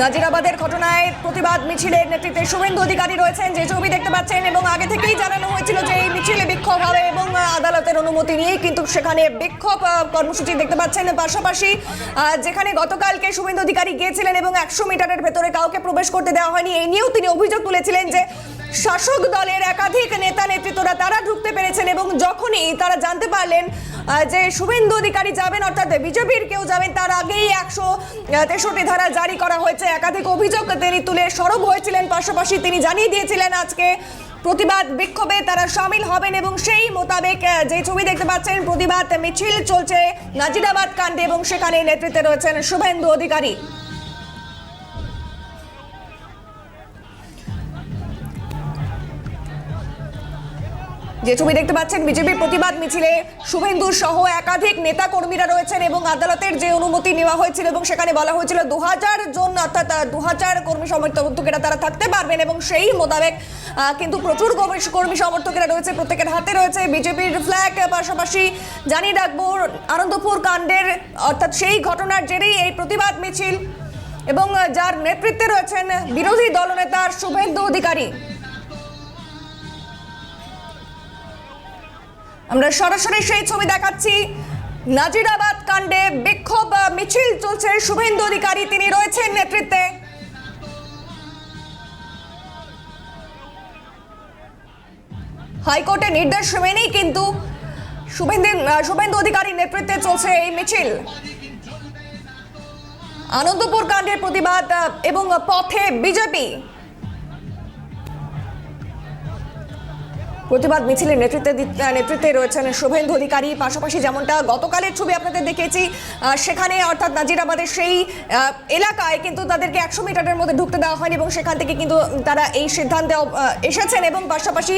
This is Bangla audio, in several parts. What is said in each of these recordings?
নাজিরাবাদের ঘটনায় প্রতিবাদ মিছিলের নেতৃত্বে শুভেন্দু অধিকারী রয়েছেন, যে ছবি দেখতে পাচ্ছেন, এবং আগে থেকেই জানানো হয়েছিল যে এই মিছিলে বিক্ষোভ হবে এবং আদালতের অনুমতি নিয়েই কিন্তু সেখানে বিক্ষোভ কর্মসূচি দেখতে পাচ্ছেন। পাশাপাশি যেখানে গতকালকে শুভেন্দু অধিকারী গিয়েছিলেন এবং 100 মিটারের ভেতরে কাউকে প্রবেশ করতে দেওয়া হয়নি, এই নিয়েও তিনি অভিযোগ তুলেছিলেন যে শাসক দলের একাধিক নেতা নেতৃত্বরা তারা ঢুকতে পেরেছেন এবং যখনই তারা জানতে পারলেন যে শুভেন্দু অধিকারী যাবেন, অর্থাৎ বিজেপির কেউ যাবেন, তার আগেই 163 ধারা জারি করা হয়েছে। একাধিক অভিযোগ তিনি তুলে সরব হয়েছিলেন। পাশাপাশি তিনি জানিয়ে দিয়েছিলেন আজকে প্রতিবাদ বিক্ষোভে তারা সামিল হবেন এবং সেই মোতাবেক যে ছবি দেখতে পাচ্ছেন, প্রতিবাদ মিছিল চলছে নাজিরাবাদ কাণ্ডে এবং সেখানে নেতৃত্বে রয়েছেন শুভেন্দু অধিকারী। যে ছবি দেখতে পাচ্ছেন, বিজেপির প্রতিবাদ মিছিলে শুভেন্দু সহ একাধিক নেতা কর্মীরা রয়েছেন এবং আদালতের যে অনুমতি নেওয়া হয়েছিল এবং সেখানে বলা হয়েছিল 2000 জন, অর্থাৎ 2000 কর্মী সমর্থকেরা তারা থাকতে পারবেন এবং সেই মোতাবেক কিন্তু প্রচুর কর্মী সমর্থকেরা রয়েছে, প্রত্যেকের হাতে রয়েছে বিজেপির ফ্ল্যাগ। পাশাপাশি জানিয়ে রাখবো, আনন্দপুর কাণ্ডের অর্থাৎ সেই ঘটনার জেরেই এই প্রতিবাদ মিছিল এবং যার নেতৃত্বে রয়েছেন বিরোধী দলনেতা শুভেন্দু অধিকারী। আমরা সরাসরি সেই ছবি দেখাচ্ছি। নাজিরাবাদ কাণ্ডে বিক্ষোভ মিছিল চলছে, শুভেন্দু অধিকারী তিনি রয়েছেন নেতৃত্বে। হাইকোর্টের নির্দেশ মেনেই কিন্তু শুভেন্দু অধিকারীর নেতৃত্বে চলছে এই মিছিল। আনন্দপুর কাণ্ডের প্রতিবাদ এবং পথে বিজেপি। প্রতিবাদ মিছিলের নেতৃত্বে রয়েছেন শুভেন্দু অধিকারী। পাশাপাশি যেমনটা গতকালের ছবি আপনাদের দেখেছি, সেখানে অর্থাৎ নাজিরাবাদের সেই এলাকায় কিন্তু তাদেরকে 100 মিটারের মধ্যে ঢুকতে দেওয়া হয়নি এবং সেখান থেকে কিন্তু তারা এই সিদ্ধান্তে এসেছেন এবং পাশাপাশি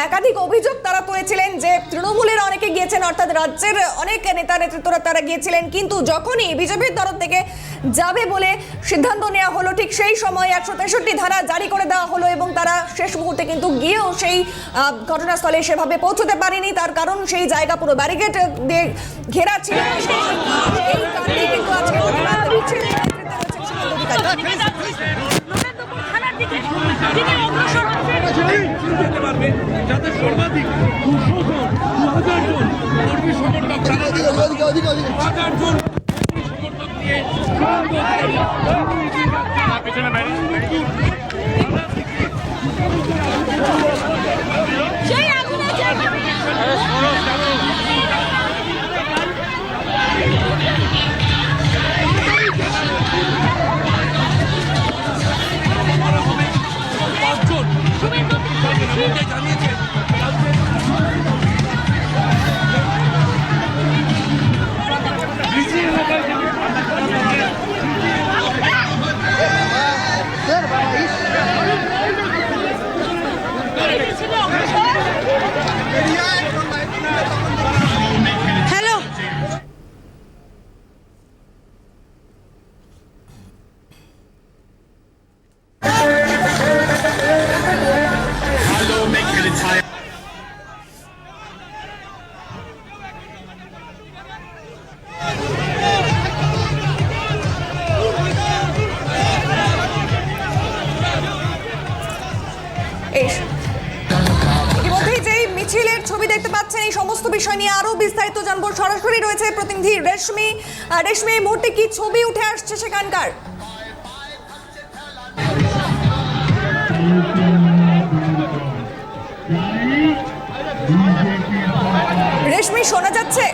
একাধিক অভিযোগ তারা তুলেছিলেন যে তৃণমূলের অনেকে গিয়েছেন, অর্থাৎ রাজ্যের অনেক নেতা নেতৃত্বরা তারা গিয়েছিলেন, কিন্তু যখনই বিজেপির তরফ থেকে যাবে বলে সিদ্ধান্ত নেওয়া হলো, ঠিক সেই সময় 163 ধারা জারি করে দেওয়া হলো এবং তারা শেষ মুহূর্তে কিন্তু গিয়েও সেই ঘটনাস্থলে সেভাবে পৌঁছতে পারেনি। তার কারণ সেই জায়গা পুরো ব্যারিকেড দিয়ে ঘেরা ছিল। ইতিমধ্যেই যে মিছিলের ছবি দেখতে পাচ্ছেন, এই সমস্ত বিষয় নিয়ে আরো বিস্তারিত জানবো। সরাসরি রয়েছে প্রতিনিধি রেশমি। রেশমি, এই মুহূর্তে কি ছবি উঠে আসছে সেখানকার? রেশমি, শোনা যাচ্ছে?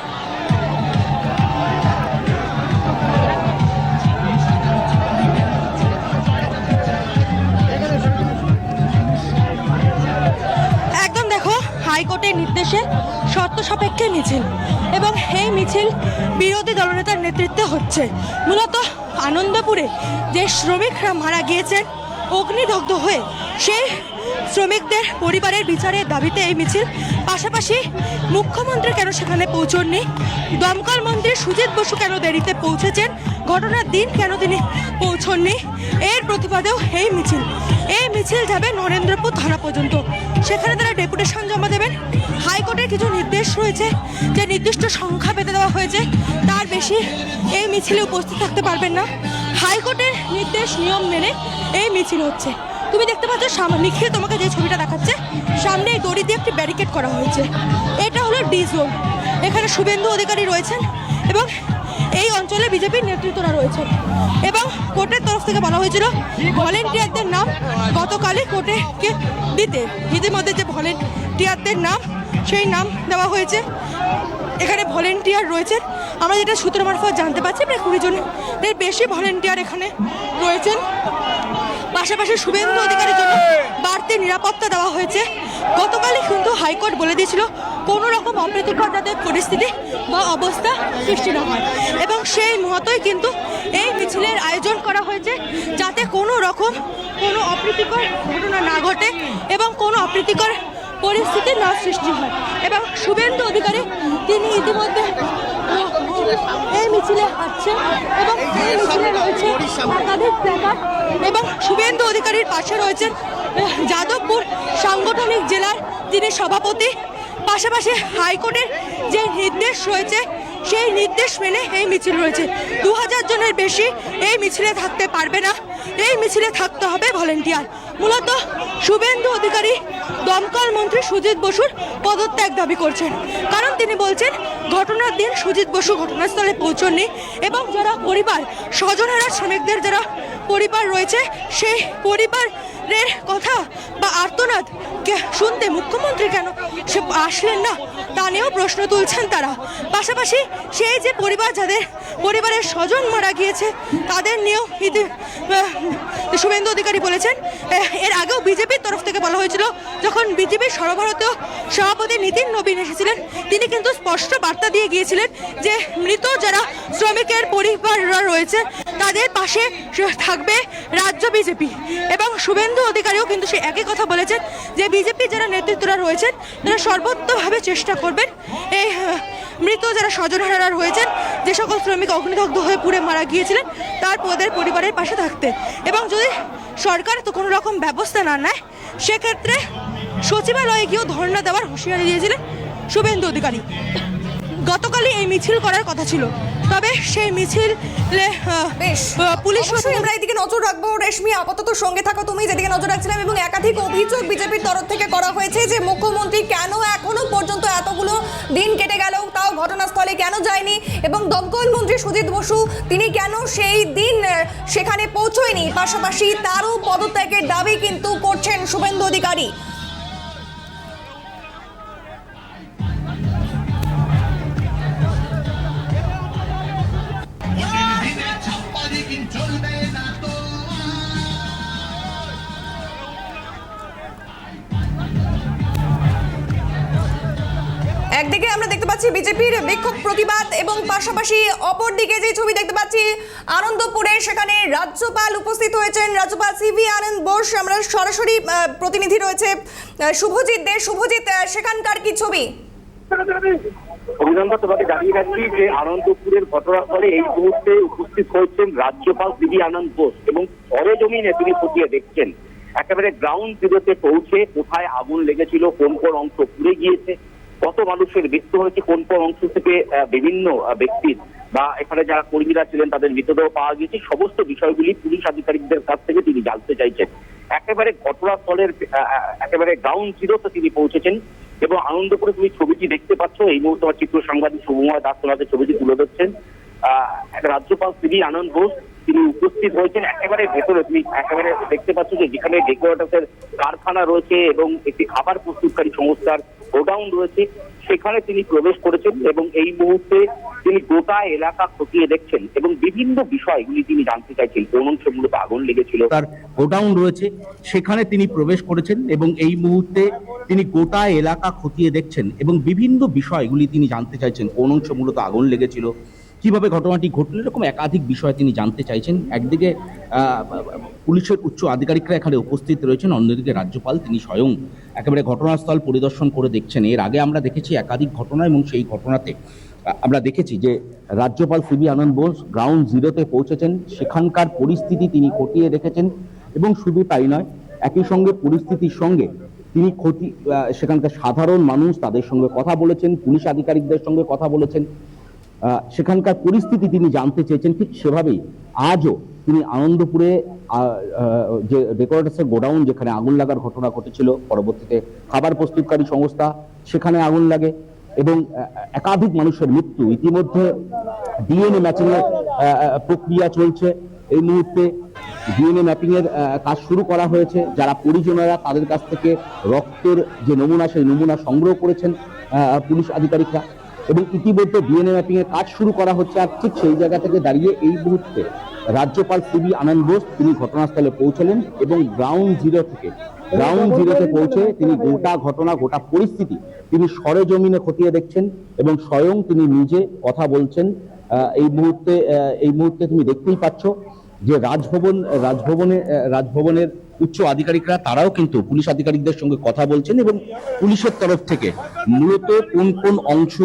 হাইকোর্টের নির্দেশে শর্ত সাপেক্ষে মিছিল এবং এই মিছিল বিরোধী দলনেতার নেতৃত্বে হচ্ছে। মূলত আনন্দপুরে যে শ্রমিকরা মারা গিয়েছেন অগ্নিদগ্ধ হয়ে, সেই শ্রমিকদের পরিবারের বিচারের দাবিতে এই মিছিল। পাশাপাশি মুখ্যমন্ত্রী কেন সেখানে পৌঁছননি, দমকল মন্ত্রী সুজিত বসু কেন দেরিতে পৌঁছেছেন, ঘটনার দিন কেন তিনি পৌঁছননি, এর প্রতিবাদেও এই মিছিল। এই মিছিল যাবে নরেন্দ্রপুর থানা পর্যন্ত, সেখানে তারা ডেপুটেশন জমা দেবেন। হাইকোর্টের কিছু নির্দেশ রয়েছে যে নির্দিষ্ট সংখ্যা বেঁধে দেওয়া হয়েছে, তার বেশি এই মিছিলে উপস্থিত থাকতে পারবেন না। হাইকোর্টের নির্দেশ নিয়ম মেনে এই মিছিল হচ্ছে। তুমি দেখতে পাচ্ছ নিখিল তোমাকে যে ছবিটা দেখাচ্ছে, সামনে এই দড়ি দিয়ে একটি ব্যারিকেড করা হয়েছে। এটা হলো ডি জোন। এখানে শুভেন্দু অধিকারী রয়েছেন এবং এই অঞ্চলে বিজেপির নেতৃত্বরা রয়েছে এবং কোর্টের তরফ থেকে বলা হয়েছিল ভলেন্টিয়ারদের নাম গতকালই কোর্টকে দিতে। ইতিমধ্যে যে ভলেন্টিয়ারদের নাম, সেই নাম দেওয়া হয়েছে। এখানে ভলেন্টিয়ার রয়েছেন, আমরা যেটা সূত্র মারফত জানতে পারছি প্রায় 20 জনের বেশি ভলেন্টিয়ার এখানে রয়েছেন। পাশাপাশি শুভেন্দু অধিকারীর জন্য বাড়তি নিরাপত্তা দেওয়া হয়েছে। গতকালই কিন্তু হাইকোর্ট বলে দিয়েছিল কোনো রকম অপ্রীতিকর যাতে পরিস্থিতি বা অবস্থা সৃষ্টি না হয় এবং সেই মতোই কিন্তু এই মিছিলের আয়োজন করা হয়েছে যাতে কোনো রকম কোনো অপ্রীতিকর ঘটনা না ঘটে এবং কোনো অপ্রীতিকর পরিস্থিতি না সৃষ্টি হয়। এবং শুভেন্দু অধিকারী তিনি ইতিমধ্যে এই মিছিলে হাঁটছেন এবং এই মিছিলে রয়েছে একাধিক প্ল্যাকার্ড এবং শুভেন্দু অধিকারীর পাশে রয়েছেন যাদবপুর সাংগঠনিক জেলার যিনি সভাপতি। পাশাপাশি হাইকোর্টের যে নির্দেশ রয়েছে সেই নির্দেশ মেনে এই মিছিল রয়েছে। 2000 জনের বেশি এই মিছিলে থাকতে পারবে না, এই মিছিলে থাকতে হবে ভলেন্টিয়ার। মূলত শুভেন্দু অধিকারী দমকল মন্ত্রী সুজিত বসুর পদত্যাগ দাবি করছেন, কারণ তিনি বলছেন ঘটনার দিন সুজিত বসু ঘটনাস্থলে পৌঁছননি এবং যারা পরিবার স্বজনেরা শ্রমিকদের যারা পরিবার রয়েছে সেই পরিবারের কথা বা আর্তনাদ শুনতে মুখ্যমন্ত্রী কেন সে আসলেন না তা নিয়েও প্রশ্ন তুলছেন তারা। পাশাপাশি সেই যে পরিবার যাদের পরিবারের স্বজন মারা গিয়েছে তাদের নিয়েও শুভেন্দু অধিকারী বলেছেন। এর আগেও বিজেপির তরফ থেকে বলা হয়েছিল, যখন বিজেপির সর্বভারতীয় সভাপতি নীতিন নবীন এসেছিলেন তিনি কিন্তু স্পষ্ট বার্তা দিয়ে গিয়েছিলেন যে মৃত যারা শ্রমিকের পরিবাররা রয়েছে তাদের পাশে থাকবে রাজ্য বিজেপি। এবং শুভেন্দু অধিকারীও কিন্তু সে একই কথা বলেছেন যে বিজেপি যারা নেতৃত্বরা রয়েছেন তারা সর্বোত্তভাবে চেষ্টা করবেন এই মৃত যারা স্বজনহারা রয়েছেন, যে সকল শ্রমিক অগ্নিদগ্ধ হয়ে পুড়ে মারা গিয়েছিলেন তাদের পরিবারের পাশে থাকতে। এবং যদি সরকার তো কোনো রকম ব্যবস্থা না নেয় সেক্ষেত্রে সচিবালয়ে গিয়েও ধর্ণা দেওয়ার হুঁশিয়ারি দিয়েছিলেন শুভেন্দু অধিকারী। গতকালই এই মিছিল করার কথা ছিল, তবে সেই মিছিলে পুলিশ আমরা এদিকে নজর রাখবো। রেশমি, আপাতত সঙ্গে থাকো তুমি, যেদিকে নজর রাখছিলাম। এবং একাধিক অভিযোগ বিজেপির তরফ থেকে করা হয়েছে যে মুখ্যমন্ত্রী কেন এখনো পর্যন্ত এতগুলো দিন কেটে গেল তাও ঘটনাস্থলে কেন যায়নি এবং দমকল মন্ত্রী সুজিত বসু তিনি কেন সেই দিন সেখানে পৌঁছয়নি। পাশাপাশি তারও পদত্যাগের দাবি কিন্তু করছেন শুভেন্দু অধিকারী। একদিকে আমরা দেখতে পাচ্ছি বিজেপির বিক্ষোভ প্রতিবাদ এবং পাশাপাশি অপরদিকে যে ছবি দেখতে পাচ্ছি আনন্দপুরে, সেখানে রাজ্যপাল উপস্থিত হয়েছেন, রাজ্যপাল সিভি আনন্দ বোস। আমরা সরাসরি প্রতিনিধি রয়েছে শুভজিৎ দে। শুভজিৎ, সেখানকার কি ছবি? অভিনন্দন, তোমাকে জানিয়ে রাখছি যে আনন্দপুরের ঘটনাস্থলে এই মুহূর্তে উপস্থিত হয়েছেন রাজ্যপাল সিভি আনন্দ বোস এবং সরেজমিনে তিনি খতিয়ে দেখছেন একেবারে গ্রাউন্ড জিরোতে পৌঁছে কোথায় আগুন লেগেছিল, কোন কোন অংশ পুড়ে গিয়েছে, কত মানুষের মৃত্যু হয়েছে, কোন কোন অংশ থেকে বিভিন্ন ব্যক্তির বা এখানে যারা কর্মীরা ছিলেন তাদের মৃতদেহ পাওয়া গিয়েছে, সমস্ত বিষয়গুলি পুলিশ আধিকারিকদের কাছ থেকে তিনি জানতে চাইছেন। একেবারে ঘটনাস্থলের একেবারে গ্রাউন্ড জিরোতে তিনি পৌঁছেছেন এবং আনন্দপুরে তুমি ছবিটি দেখতে পাচ্ছ। এই মুহূর্তে আমার চিত্র সাংবাদিক শুভময় দাস তোমাদের ছবিটি তুলে ধরছেন। রাজ্যপাল সিভি আনন্দ বোস তিনি উপস্থিত হয়েছেন একেবারে ভেতরে। তুমি একেবারে দেখতে পাচ্ছ যে যেখানে ডেকোরেটরসের কারখানা রয়েছে এবং একটি খাবার প্রস্তুতকারী সংস্থার গোডাউন রয়েছে সেখানে তিনি প্রবেশ করেছেন এবং এই মুহূর্তে তিনি গোটা এলাকা খতিয়ে দেখছেন এবং বিভিন্ন বিষয়গুলি তিনি জানতে চাইছেন। কোন অংশে মূলত আগুন লেগেছিল, তার গোডাউন রয়েছে সেখানে তিনি প্রবেশ করেছেন এবং এই মুহূর্তে তিনি গোটা এলাকা খতিয়ে দেখছেন এবং বিভিন্ন বিষয়গুলি তিনি জানতে চাইছেন। কোন অংশে মূলত আগুন লেগেছিল, কিভাবে ঘটনাটি ঘটল, এরকম একাধিক বিষয় তিনি জানতে চাইছেন। একদিকে পুলিশের উচ্চ আধিকারিকরা এখানে উপস্থিত রয়েছেন, অন্যদিকে রাজ্যপাল তিনি স্বয়ং একেবারে ঘটনাস্থল পরিদর্শন করে দেখছেন। এর আগে আমরা দেখেছি একাধিক ঘটনা এবং সেই ঘটনাতে আমরা দেখেছি যে রাজ্যপাল সিভি আনন্দ বোস গ্রাউন্ড জিরোতে পৌঁছেছেন, সেখানকার পরিস্থিতি তিনি খতিয়ে দেখেছেন এবং শুধু তাই নয়, একই সঙ্গে পরিস্থিতির সঙ্গে তিনি সেখানকার সাধারণ মানুষ তাদের সঙ্গে কথা বলেছেন, পুলিশ আধিকারিকদের সঙ্গে কথা বলেছেন, সেখানকার পরিস্থিতি তিনি জানতে চেয়েছেন। ঠিক সেভাবেই আজও তিনি আনন্দপুরে যে ডেকোরেটরসের গোডাউন যেখানে আগুন লাগার ঘটনা ঘটেছিল, পরবর্তীতে খাবার প্রস্তুতকারী সংস্থা সেখানে আগুন লাগে এবং একাধিক মানুষের মৃত্যু। ইতিমধ্যে ডিএনএ ম্যাচিং এর প্রক্রিয়া চলছে। এই মুহূর্তে ডিএনএ ম্যাপিং এর কাজ শুরু করা হয়েছে। যারা পরিজনেরা তাদের কাছ থেকে রক্তের যে নমুনা, সেই নমুনা সংগ্রহ করেছেন পুলিশ আধিকারিকরা এবং ইতিমধ্যে ডিএনএ ম্যাপিং এর কাজ শুরু করা হচ্ছে। আর ঠিক সেই জায়গা থেকে দাঁড়িয়ে এই মুহূর্তে রাজ্যপাল সিবি আনন্দ বোস তিনি ঘটনাস্থলে পৌঁছলেন এবং গ্রাউন্ড জিরোতে পৌঁছে তিনি গোটা ঘটনা, গোটা পরিস্থিতি তিনি সরেজমিনে খতিয়ে দেখছেন এবং স্বয়ং তিনি নিজে কথা বলছেন। এই মুহূর্তে তুমি দেখতেই পাচ্ছ যে রাজভবনের উচ্চ আধিকারিকরা তারাও কিন্তু পুলিশ আধিকারিকদের সঙ্গে কথা বলছেন এবং পুলিশের তরফ থেকে মূলত কোন কোন অংশ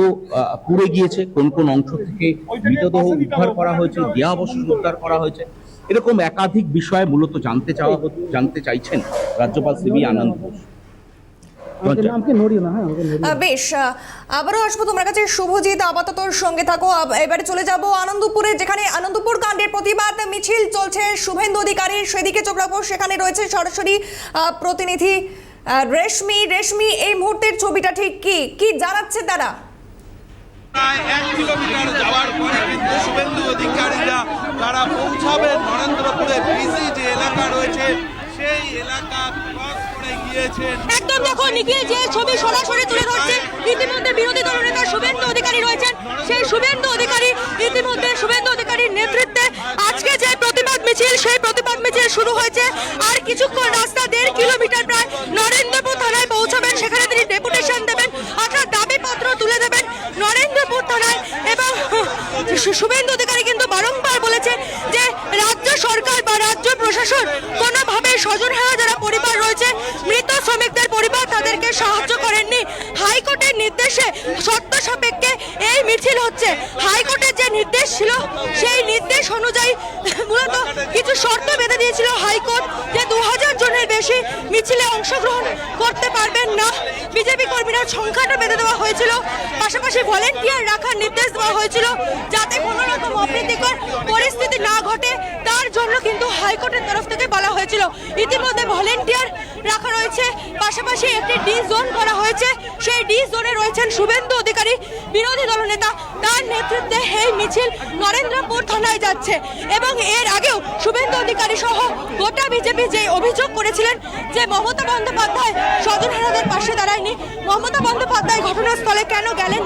পুড়ে গিয়েছে, কোন কোন অংশ থেকে মৃতদেহ উদ্ধার করা হয়েছে, দেহাবশেষ উদ্ধার করা হয়েছে, এরকম একাধিক বিষয় মূলত জানতে চাইছেন রাজ্যপাল সিবি আনন্দ বোস। বেশ, আবারও আসবো তোমার কাছে শুভজিৎ, আপাতত সঙ্গে থাকো। এবারে চলে যাব আনন্দপুরে, যেখানে আনন্দপুর কাণ্ডের প্রতিবাদ মিছিল চলছে শুভেন্দু অধিকারীর, সেদিকে চোখ রাখবো। সেখানে রয়েছে সরাসরি প্রতিনিধি রেশমি। এই মুহূর্তের ছবিটা ঠিক কি জানাচ্ছে তারা? প্রায় 1 কিলোমিটার যাওয়ার পরে কিন্তু শুভেন্দু অধিকারীরা তারা পৌঁছাবেন নরেন্দ্রপুরের বিসি যে এলাকা রয়েছে সেই এলাকা ক্রস করে গিয়েছেন। একদম দেখো নিখিল যে ছবি সরাসরি তুলে ধরছে, ইতিমধ্যে বিরোধী দলনেতা শুভেন্দু অধিকারী রয়েছেন। সেই শুভেন্দু অধিকারীর নেতৃত্বে আজকে যে প্রতিবাদ মিছিল, সেই প্রতিবাদ মিছিল শুরু হয়েছে। আর কিছুক্ষণ রাস্তা 1.5 কিলোমিটার প্রায় নরেন্দ্রপুর থানায় পৌঁছাবেন। সেখানে তিনি ডেপুটেশন দেবেন, অর্থাৎ দাবিপত্র তুলে দেবেন নরেন্দ্রপুর থানায়। এবং শুভেন্দু অধিকারী কিন্তু বারংবার বলেছেন যে রাজ্য সরকার বা রাজ্য প্রশাসন কোনোভাবে স্বজনহারা যারা পরিবার রয়েছে, মৃত শ্রমিকদের পরিবার, তাদেরকে সাহায্য করেননি। হাইকোর্টের নির্দেশে শর্ত সাপেক্ষে এই মিছিল হচ্ছে। হাইকোর্টের যে নির্দেশ ছিল সেই নির্দেশ অনুযায়ী মূলত কিছু শর্ত বেঁধে দিয়েছিল হাইকোর্ট যে 2000 জনের বেশি মিছিলে অংশগ্রহণ করতে পারবেন না। বিজেপি কর্মীরা সংখ্যাটা বেঁধে দেওয়া হয়েছিল, পাশাপাশি ভলেন্টিয়ার রাখার নির্দেশ দেওয়া হয়েছিল যাতে কোনো রকম অপ্রীতিকর পরিস্থিতি না ঘটে। তার জন্য কিন্তু হাইকোর্টের তরফ থেকে বলা হয়েছিল। ইতিমধ্যে ভলেন্টিয়ার রাখা রয়েছে, পাশাপাশি একটি ডি জোন করা হয়েছে। সেই ডি জোনে রয়েছেন শুভেন্দু অধিকারী, বিরোধী দলনেতা। তার নেতৃত্বে এই মিছিল নরেন্দ্রপুর থানায় যাচ্ছে। এবং এর আগেও শুভেন্দু অধিকারী সহ গোটা বিজেপি যে অভিযোগ করেছিলেন যে মমতা বন্দ্যোপাধ্যায় স্বজনহারাদের পাশে দাঁড়ায়নি, মমতা বন্দ্যোপাধ্যায় ঘটনাস্থলে কেন গেলেন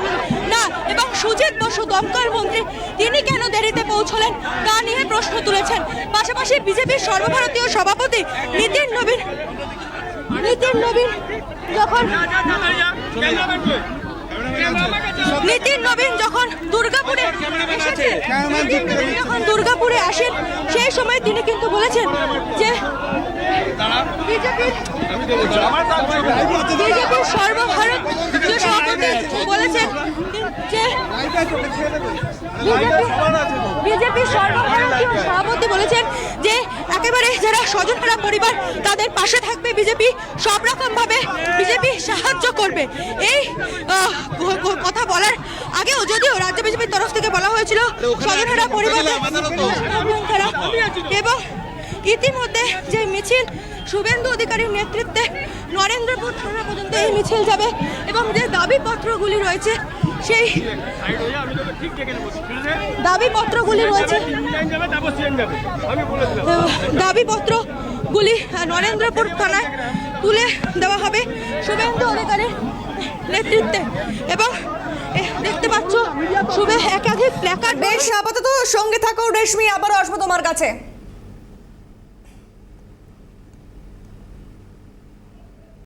না, এবং সুজিত বসু দমকল মন্ত্রী তিনি কেন দেরিতে পৌঁছলেন তা নিয়ে প্রশ্ন তুলেছেন। পাশাপাশি বিজেপির সর্বভারতীয় সভাপতি নীতিন নবীন যখন দুর্গাপুরে আসেন, সেই সময় তিনি কিন্তু বলেছেন যে বিজেপির সর্বভারতীয় সভাপতি বলেছেন যে বিজেপির সর্বভারতীয় সভাপতি বলেছেন যে একেবারে যারা স্বজনহারা পরিবার তাদের পাশে থাকবে বিজেপি, সব রকম ভাবে বিজেপি সাহায্য করবে। এই কথা বলার আগেও যদিও রাজ্য বিজেপির তরফ থেকে বলা হয়েছিল স্বজনহারা পরিবার, এবং ইতিমধ্যে যে মিছিল শুভেন্দু অধিকারীর নেতৃত্বে নরেন্দ্রপুর থানা পর্যন্ত এই মিছিল যাবে এবং যে দাবিপত্রগুলি রয়েছে সেই দাবিপত্রগুলি নরেন্দ্রপুর থানায় তুলে দেওয়া হবে শুভেন্দু অধিকারীর নেতৃত্বে। এবং দেখতে পাচ্ছ একাধিক প্ল্যাকার্ড। বেশ, আপাতত সঙ্গে থাকো রেশমি, আবারও আসবো তোমার কাছে।